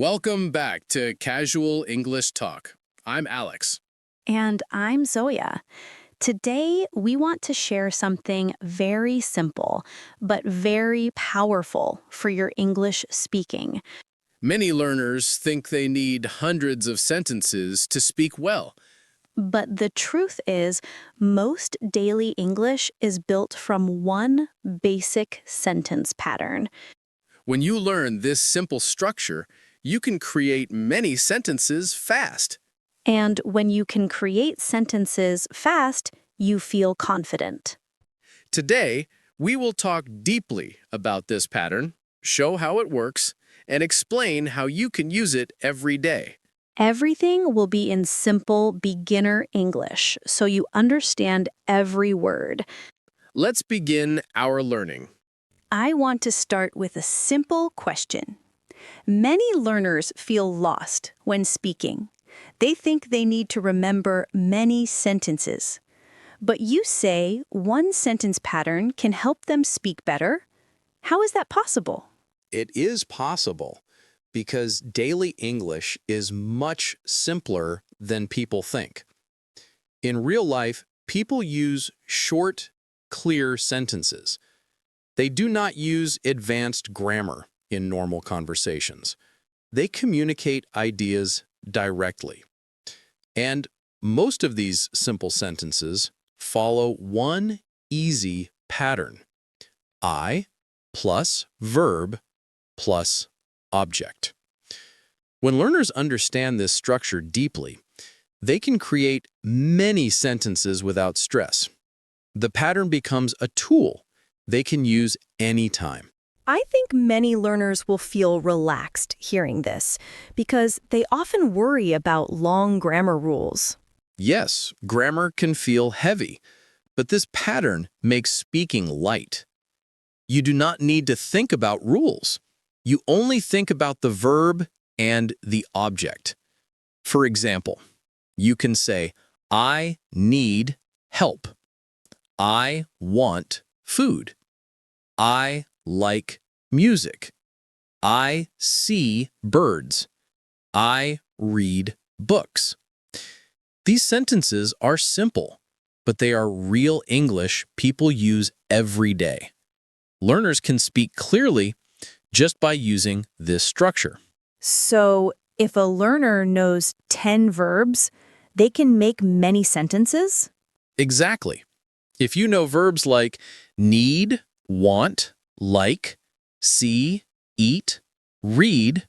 Welcome back to Casual English Talk. I'm Alex. And I'm Zoya. Today, we want to share something very simple, but very powerful for your English speaking. Many learners think they need hundreds of sentences to speak well. But the truth is, most daily English is built from one basic sentence pattern. When you learn this simple structure, you can create many sentences fast. And when you can create sentences fast, you feel confident. Today, we will talk deeply about this pattern, show how it works, and explain how you can use it every day. Everything will be in simple beginner English, so you understand every word. Let's begin our learning. I want to start with a simple question. Many learners feel lost when speaking. They think they need to remember many sentences. But you say one sentence pattern can help them speak better. How is that possible? It is possible because daily English is much simpler than people think. In real life, people use short, clear sentences. They do not use advanced grammar in normal conversations. They communicate ideas directly. And most of these simple sentences follow one easy pattern. I plus verb plus object. When learners understand this structure deeply, they can create many sentences without stress. The pattern becomes a tool they can use anytime. I think many learners will feel relaxed hearing this because they often worry about long grammar rules. Yes, grammar can feel heavy, but this pattern makes speaking light. You do not need to think about rules. You only think about the verb and the object. For example, you can say, I need help. I want food. I like music. I see birds. I read books. These sentences are simple, but they are real English people use every day. Learners can speak clearly just by using this structure. So, if a learner knows 10 verbs, they can make many sentences? Exactly. If you know verbs like need, want, like, see, eat, read,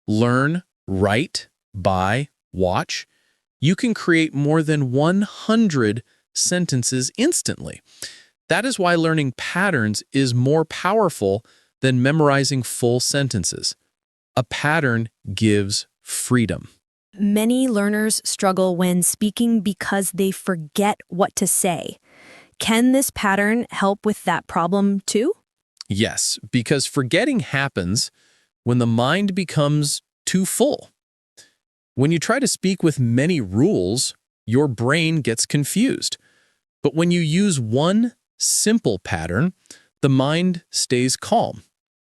learn, write, buy, watch, you can create more than 100 sentences instantly. That is why learning patterns is more powerful than memorizing full sentences. A pattern gives freedom. Many learners struggle when speaking because they forget what to say. Can this pattern help with that problem too? Yes, because forgetting happens when the mind becomes too full. When you try to speak with many rules, your brain gets confused. But when you use one simple pattern, the mind stays calm.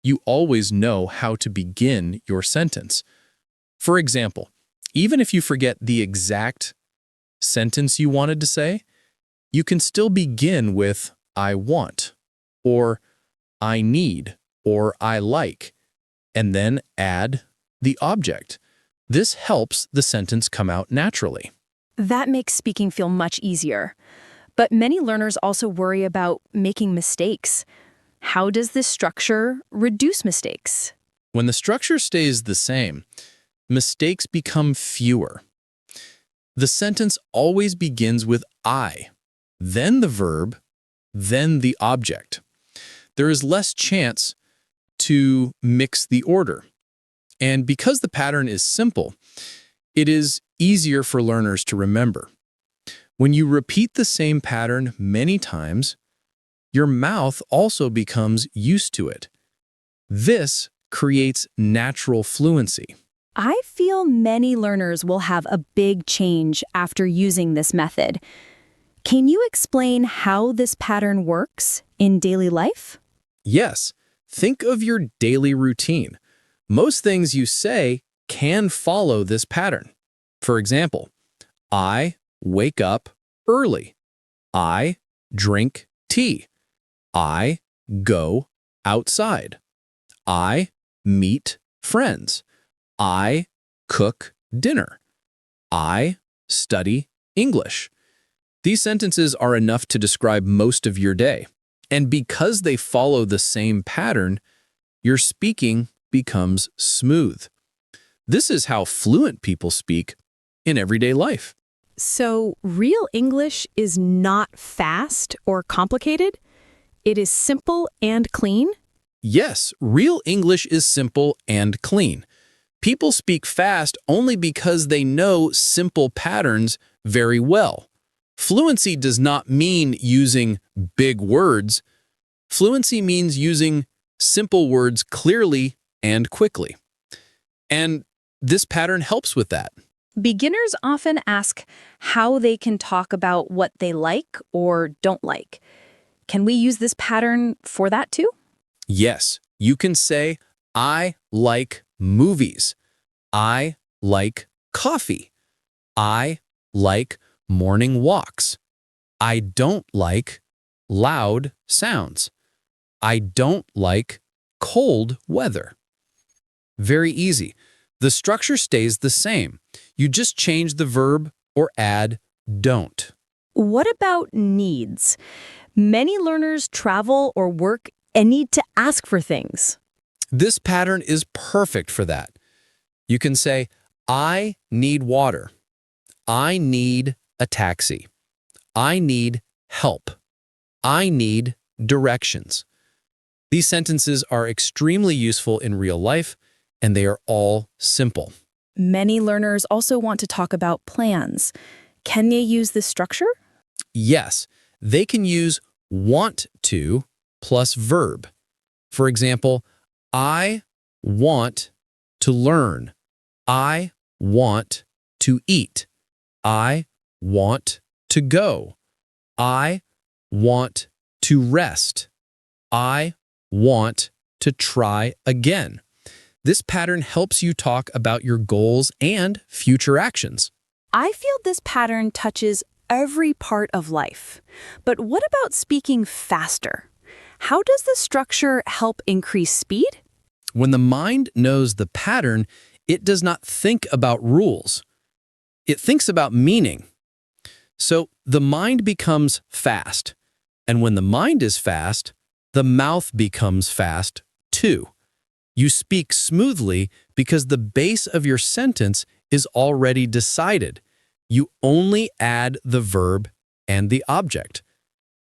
You always know how to begin your sentence. For example, even if you forget the exact sentence you wanted to say, you can still begin with I want, or I need, or I like, and then add the object. This helps the sentence come out naturally. That makes speaking feel much easier. But many learners also worry about making mistakes. How does this structure reduce mistakes? When the structure stays the same, mistakes become fewer. The sentence always begins with I, then the verb, then the object. There is less chance to mix the order. And because the pattern is simple, it is easier for learners to remember. When you repeat the same pattern many times, your mouth also becomes used to it. This creates natural fluency. I feel many learners will have a big change after using this method. Can you explain how this pattern works in daily life? Yes, think of your daily routine. Most things you say can follow this pattern. For example, I wake up early. I drink tea. I go outside. I meet friends. I cook dinner. I study English. These sentences are enough to describe most of your day. And because they follow the same pattern, your speaking becomes smooth. This is how fluent people speak in everyday life. So, real English is not fast or complicated. It is simple and clean. Yes, real English is simple and clean. People speak fast only because they know simple patterns very well. Fluency does not mean using big words. Fluency means using simple words clearly and quickly. And this pattern helps with that. Beginners often ask how they can talk about what they like or don't like. Can we use this pattern for that too? Yes, you can say, I like movies. I like coffee. I like morning walks. I don't like loud sounds. I don't like cold weather. Very easy. The structure stays the same. You just change the verb or add don't. What about needs? Many learners travel or work and need to ask for things. This pattern is perfect for that. You can say, I need water. I need a taxi. I need help. I need directions. These sentences are extremely useful in real life, and they are all simple. Many learners also want to talk about plans. Can they use this structure? Yes, they can use want to plus verb. For example, I want to learn. I want to eat. I want to go. I want to rest. I want to try again. This pattern helps you talk about your goals and future actions. I feel this pattern touches every part of life. But what about speaking faster? How does the structure help increase speed? When the mind knows the pattern, it does not think about rules. It thinks about meaning. So the mind becomes fast. And when the mind is fast, the mouth becomes fast too. You speak smoothly because the base of your sentence is already decided. You only add the verb and the object.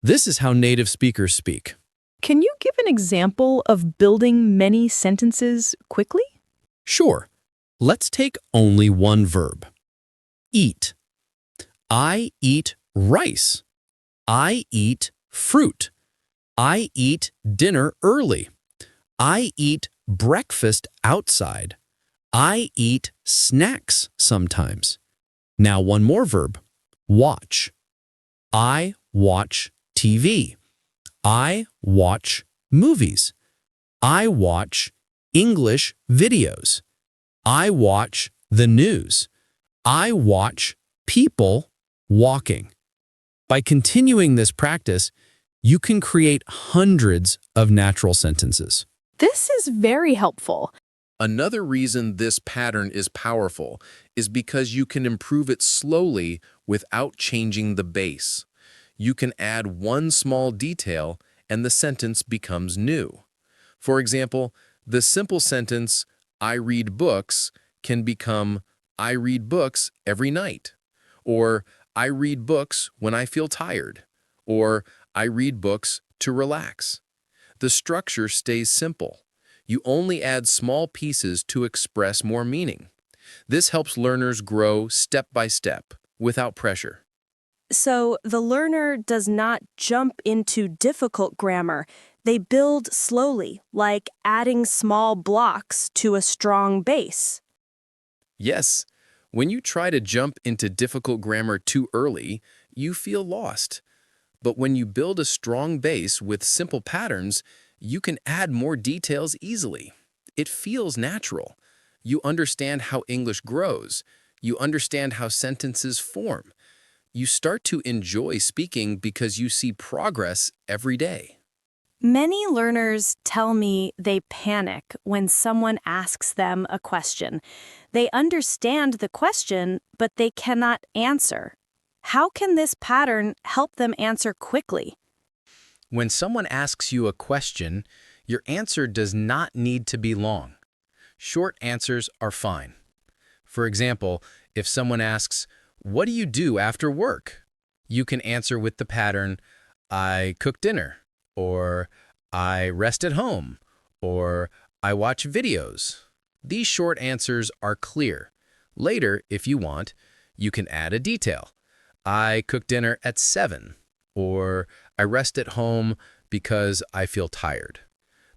This is how native speakers speak. Can you give an example of building many sentences quickly? Sure. Let's take only one verb. Eat. I eat rice. I eat fruit. I eat dinner early. I eat breakfast outside. I eat snacks sometimes. Now one more verb. Watch. I watch TV. I watch movies. I watch English videos. I watch the news. I watch people walking. By continuing this practice, you can create hundreds of natural sentences. This is very helpful. Another reason this pattern is powerful is because you can improve it slowly without changing the base. You can add one small detail and the sentence becomes new. For example, the simple sentence, I read books, can become, I read books every night. Or, I read books when I feel tired. Or, I read books to relax. The structure stays simple. You only add small pieces to express more meaning. This helps learners grow step by step, without pressure. So the learner does not jump into difficult grammar. They build slowly, like adding small blocks to a strong base. Yes, when you try to jump into difficult grammar too early, you feel lost. But when you build a strong base with simple patterns, you can add more details easily. It feels natural. You understand how English grows. You understand how sentences form. You start to enjoy speaking because you see progress every day. Many learners tell me they panic when someone asks them a question. They understand the question, but they cannot answer. How can this pattern help them answer quickly? When someone asks you a question, your answer does not need to be long. Short answers are fine. For example, if someone asks, "What do you do after work?" You can answer with the pattern, "I cook dinner," or "I rest at home," or "I watch videos." These short answers are clear. Later, if you want, you can add a detail. "I cook dinner at 7," or "I rest at home because I feel tired."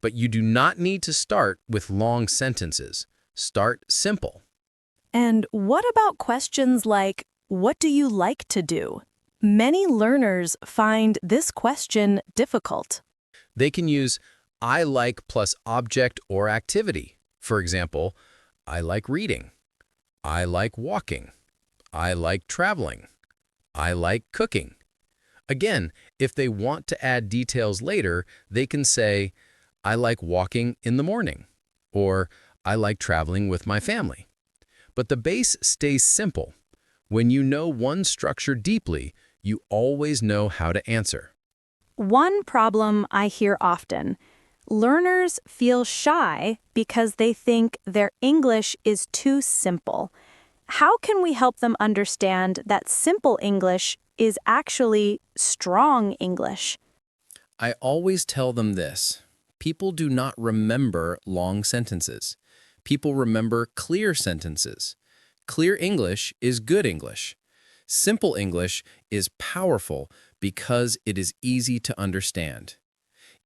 But you do not need to start with long sentences. Start simple. And what about questions like, what do you like to do? Many learners find this question difficult. They can use "I like" plus object or activity. For example, "I like reading," "I like walking," "I like traveling," "I like cooking." Again, if they want to add details later, they can say, "I like walking in the morning," or "I like traveling with my family." But the base stays simple. When you know one structure deeply, you always know how to answer. One problem I hear often: learners feel shy because they think their English is too simple. How can we help them understand that simple English is actually strong English? I always tell them this: people do not remember long sentences. People remember clear sentences. Clear English is good English. Simple English is powerful because it is easy to understand.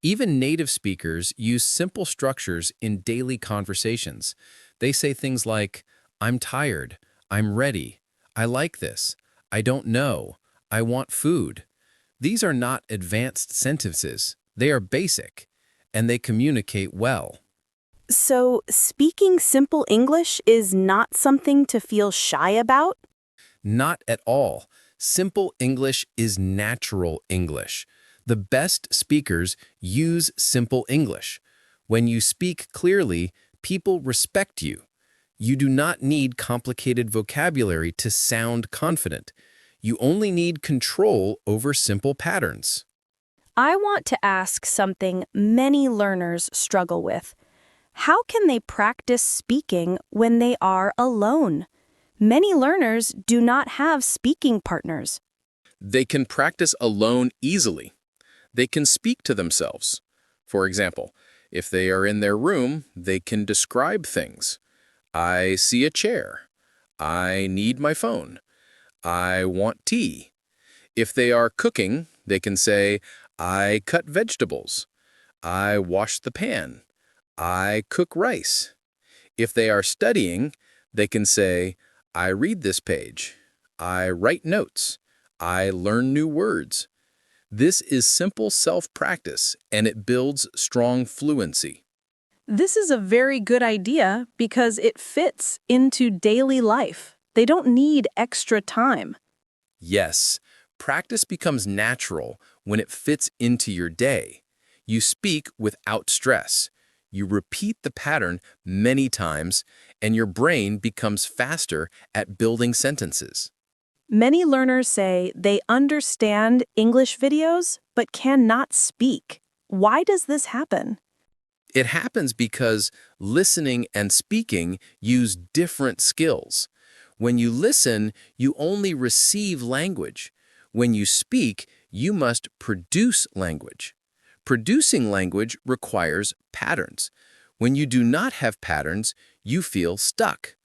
Even native speakers use simple structures in daily conversations. They say things like, "I'm tired," "I'm ready," "I like this," "I don't know," "I want food." These are not advanced sentences. They are basic, and they communicate well. So, speaking simple English is not something to feel shy about? Not at all. Simple English is natural English. The best speakers use simple English. When you speak clearly, people respect you. You do not need complicated vocabulary to sound confident. You only need control over simple patterns. I want to ask something many learners struggle with. How can they practice speaking when they are alone? Many learners do not have speaking partners. They can practice alone easily. They can speak to themselves. For example, if they are in their room, they can describe things. "I see a chair." "I need my phone." "I want tea." If they are cooking, they can say, "I cut vegetables." "I wash the pan." "I cook rice." If they are studying, they can say, "I read this page." "I write notes." "I learn new words." This is simple self-practice, and it builds strong fluency. This is a very good idea because it fits into daily life. They don't need extra time. Yes, practice becomes natural when it fits into your day. You speak without stress. You repeat the pattern many times, and your brain becomes faster at building sentences. Many learners say they understand English videos but cannot speak. Why does this happen? It happens because listening and speaking use different skills. When you listen, you only receive language. When you speak, you must produce language. Producing language requires patterns. When you do not have patterns, you feel stuck.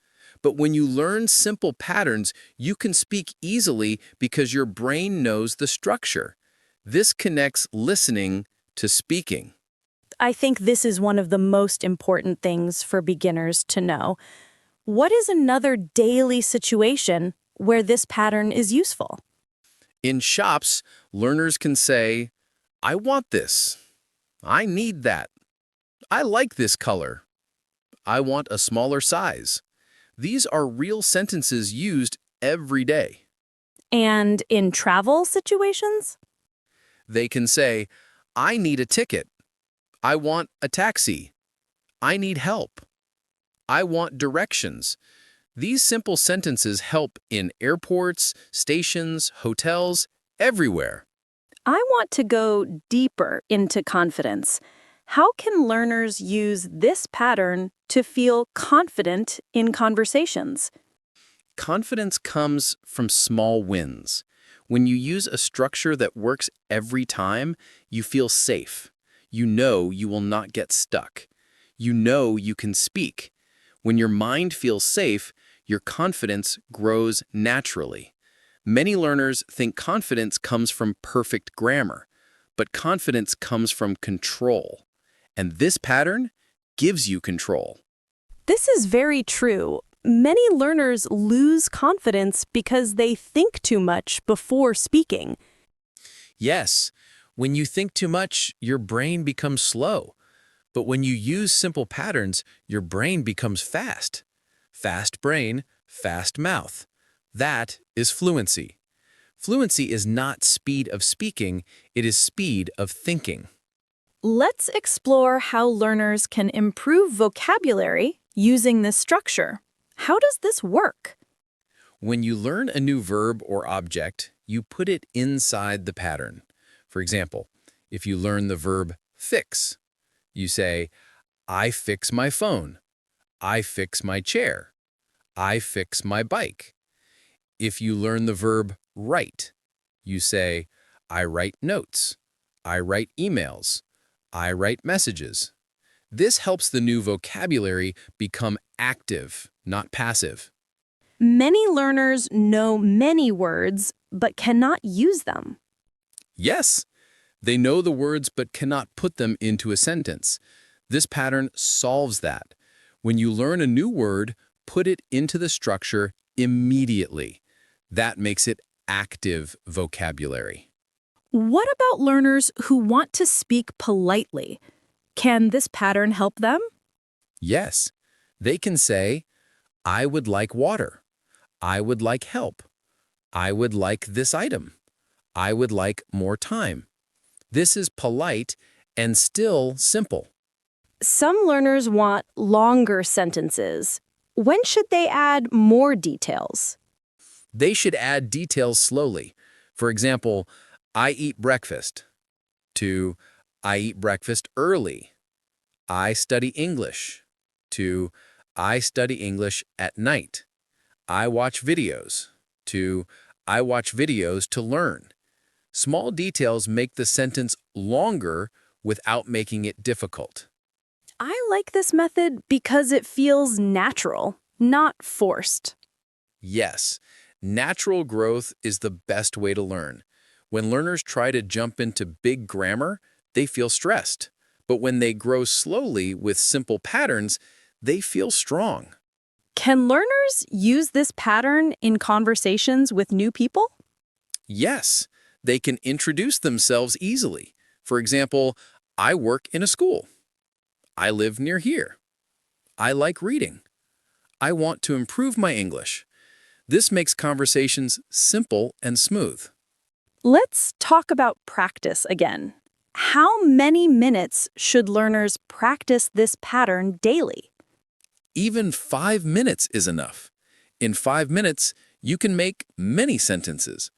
But when you learn simple patterns, you can speak easily because your brain knows the structure. This connects listening to speaking. I think this is one of the most important things for beginners to know. What is another daily situation where this pattern is useful? In shops, learners can say, "I want this." "I need that." "I like this color." I want a smaller size. These are real sentences used every day. And in travel situations? They can say, I need a ticket. I want a taxi. I need help. I want directions. These simple sentences help in airports, stations, hotels, everywhere. I want to go deeper into confidence. How can learners use this pattern to feel confident in conversations? Confidence comes from small wins. When you use a structure that works every time, you feel safe. You know you will not get stuck. You know you can speak. When your mind feels safe, your confidence grows naturally. Many learners think confidence comes from perfect grammar, but confidence comes from control. And this pattern gives you control. This is very true. Many learners lose confidence because they think too much before speaking. Yes, when you think too much, your brain becomes slow. But when you use simple patterns, your brain becomes fast. Fast brain, fast mouth. That is fluency. Fluency is not speed of speaking, it is speed of thinking. Let's explore how learners can improve vocabulary using this structure. How does this work? When you learn a new verb or object, you put it inside the pattern. For example, if you learn the verb fix, you say, I fix my phone. I fix my chair. I fix my bike. If you learn the verb write, you say, I write notes. I write emails. I write messages. This helps the new vocabulary become active, not passive. Many learners know many words but cannot use them. Yes, they know the words but cannot put them into a sentence. This pattern solves that. When you learn a new word, put it into the structure immediately. That makes it active vocabulary. What about learners who want to speak politely? Can this pattern help them? Yes, they can say, I would like water. I would like help. I would like this item. I would like more time. This is polite and still simple. Some learners want longer sentences. When should they add more details? They should add details slowly. For example, I eat breakfast to I eat breakfast early. I study English to I study English at night. I watch videos to I watch videos to learn. Small details make the sentence longer without making it difficult. I like this method because it feels natural, not forced. Yes, natural growth is the best way to learn. When learners try to jump into big grammar, they feel stressed. But when they grow slowly with simple patterns, they feel strong. Can learners use this pattern in conversations with new people? Yes, they can introduce themselves easily. For example, I work in a school. I live near here. I like reading. I want to improve my English. This makes conversations simple and smooth. Let's talk about practice again. How many minutes should learners practice this pattern daily? Even 5 minutes is enough. In 5 minutes, you can make many sentences.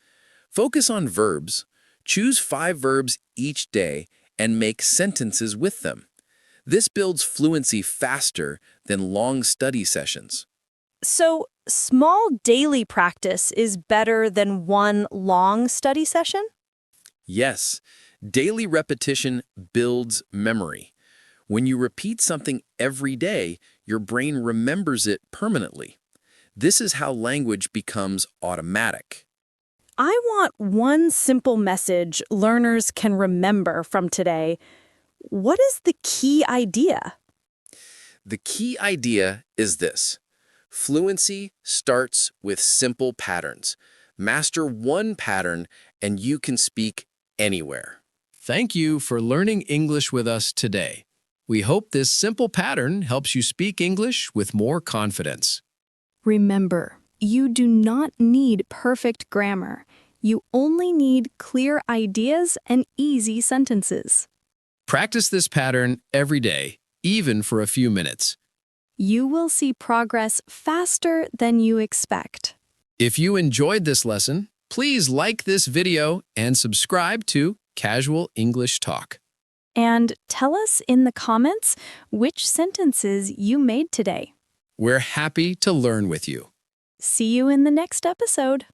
Focus on verbs. Choose 5 verbs each day and make sentences with them. This builds fluency faster than long study sessions. So, small daily practice is better than one long study session? Yes, daily repetition builds memory. When you repeat something every day, your brain remembers it permanently. This is how language becomes automatic. I want one simple message learners can remember from today. What is the key idea? The key idea is this. Fluency starts with simple patterns. Master one pattern and you can speak anywhere. Thank you for learning English with us today. We hope this simple pattern helps you speak English with more confidence. Remember, you do not need perfect grammar. You only need clear ideas and easy sentences. Practice this pattern every day, even for a few minutes. You will see progress faster than you expect. If you enjoyed this lesson, please like this video and subscribe to Casual English Talk. And tell us in the comments which sentences you made today. We're happy to learn with you. See you in the next episode.